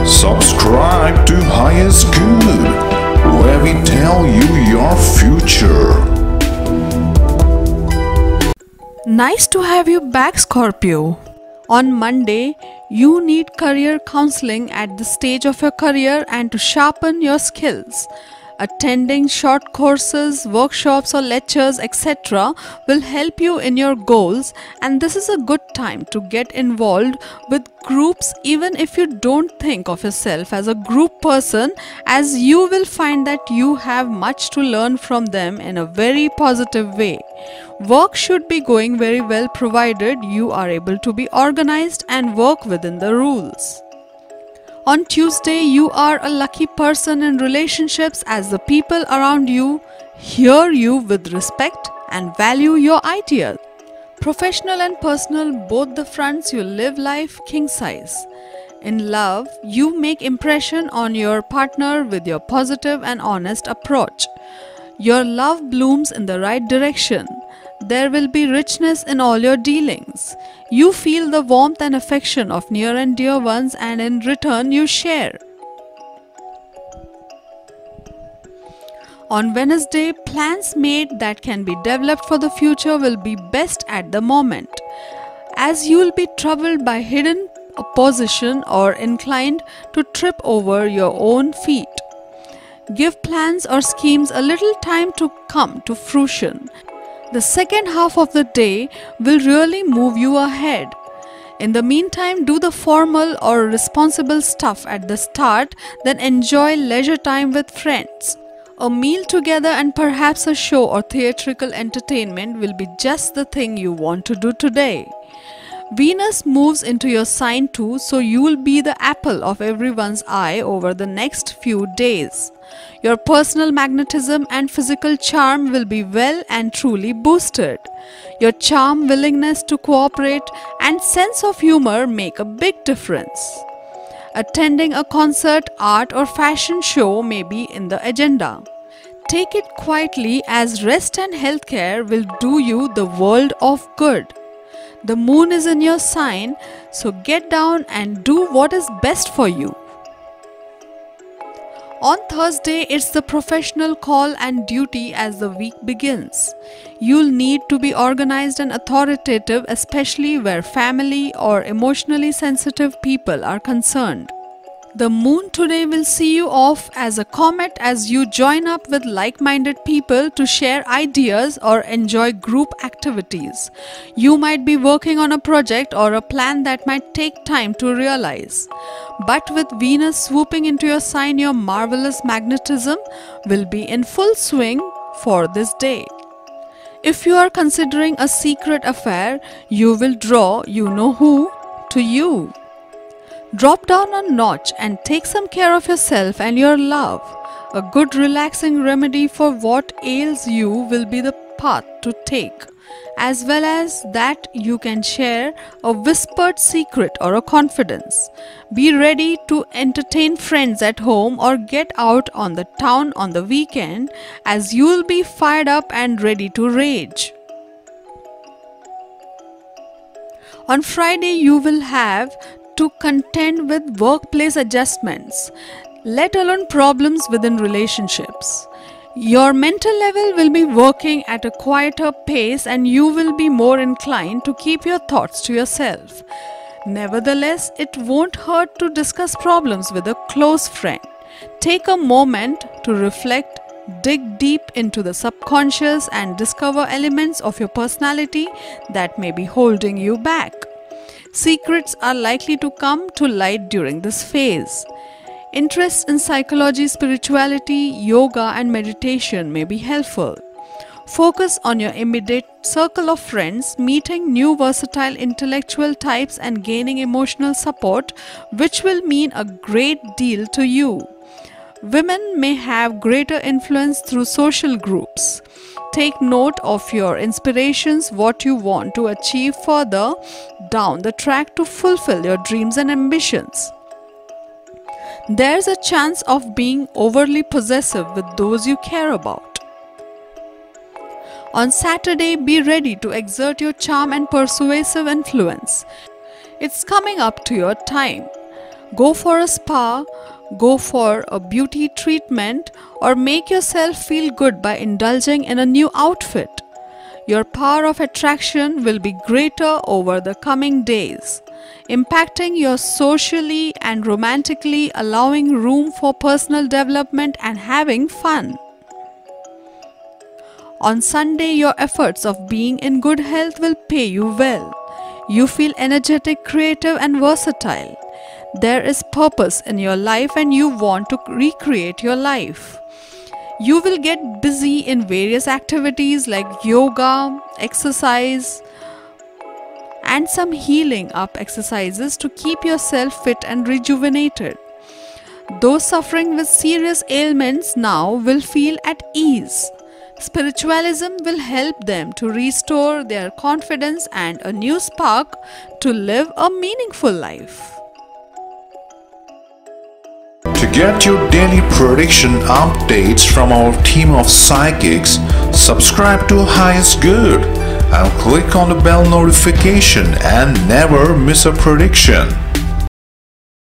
Subscribe to Highest Good, where we tell you your future. Nice to have you back, Scorpio. On Monday, you need career counseling at the stage of your career and to sharpen your skills. Attending short courses, workshops or lectures, etc. will help you in your goals, and this is a good time to get involved with groups even if you don't think of yourself as a group person, as you will find that you have much to learn from them in a very positive way. Work should be going very well provided you are able to be organized and work within the rules. On Tuesday, you are a lucky person in relationships as the people around you hear you with respect and value your ideas. Professional and personal, both the fronts, you live life king size. In love, you make impression on your partner with your positive and honest approach. Your love blooms in the right direction. There will be richness in all your dealings. You feel the warmth and affection of near and dear ones, and in return you share. On Wednesday, plans made that can be developed for the future will be best at the moment, as you will be troubled by hidden opposition or inclined to trip over your own feet. Give plans or schemes a little time to come to fruition. The second half of the day will really move you ahead. In the meantime, do the formal or responsible stuff at the start, then enjoy leisure time with friends. A meal together and perhaps a show or theatrical entertainment will be just the thing you want to do today. Venus moves into your sign too, so you will be the apple of everyone's eye over the next few days. Your personal magnetism and physical charm will be well and truly boosted. Your charm, willingness to cooperate, and sense of humor make a big difference. Attending a concert, art, or fashion show may be in the agenda. Take it quietly, as rest and healthcare will do you the world of good. The moon is in your sign, so get down and do what is best for you. On Thursday, it's the professional call and duty as the week begins. You'll need to be organized and authoritative, especially where family or emotionally sensitive people are concerned. The moon today will see you off as a comet as you join up with like-minded people to share ideas or enjoy group activities. You might be working on a project or a plan that might take time to realize. But with Venus swooping into your sign, your marvelous magnetism will be in full swing for this day. If you are considering a secret affair, you will draw you know who to you. Drop down a notch and take some care of yourself and your love. A good relaxing remedy for what ails you will be the path to take, as well as that you can share a whispered secret or a confidence. Be ready to entertain friends at home or get out on the town on the weekend, as you will be fired up and ready to rage. On Friday, you will have to contend with workplace adjustments, let alone problems within relationships. Your mental level will be working at a quieter pace, and you will be more inclined to keep your thoughts to yourself. Nevertheless, it won't hurt to discuss problems with a close friend. Take a moment to reflect, dig deep into the subconscious, and discover elements of your personality that may be holding you back. Secrets are likely to come to light during this phase. Interest in psychology, spirituality, yoga, and meditation may be helpful. Focus on your immediate circle of friends, meeting new versatile intellectual types and gaining emotional support, which will mean a great deal to you. Women may have greater influence through social groups. Take note of your inspirations, what you want to achieve further down the track to fulfill your dreams and ambitions. There's a chance of being overly possessive with those you care about. On Saturday, be ready to exert your charm and persuasive influence. It's coming up to your time. Go for a spa, go for a beauty treatment, or make yourself feel good by indulging in a new outfit. Your power of attraction will be greater over the coming days, impacting you socially and romantically, allowing room for personal development and having fun. On Sunday, your efforts of being in good health will pay you well. You feel energetic, creative, and versatile. There is purpose in your life and you want to recreate your life. You will get busy in various activities like yoga, exercise, and some healing up exercises to keep yourself fit and rejuvenated. Those suffering with serious ailments now will feel at ease. Spiritualism will help them to restore their confidence and a new spark to live a meaningful life. To get your daily prediction updates from our team of psychics, subscribe to Highest Good and click on the bell notification and never miss a prediction.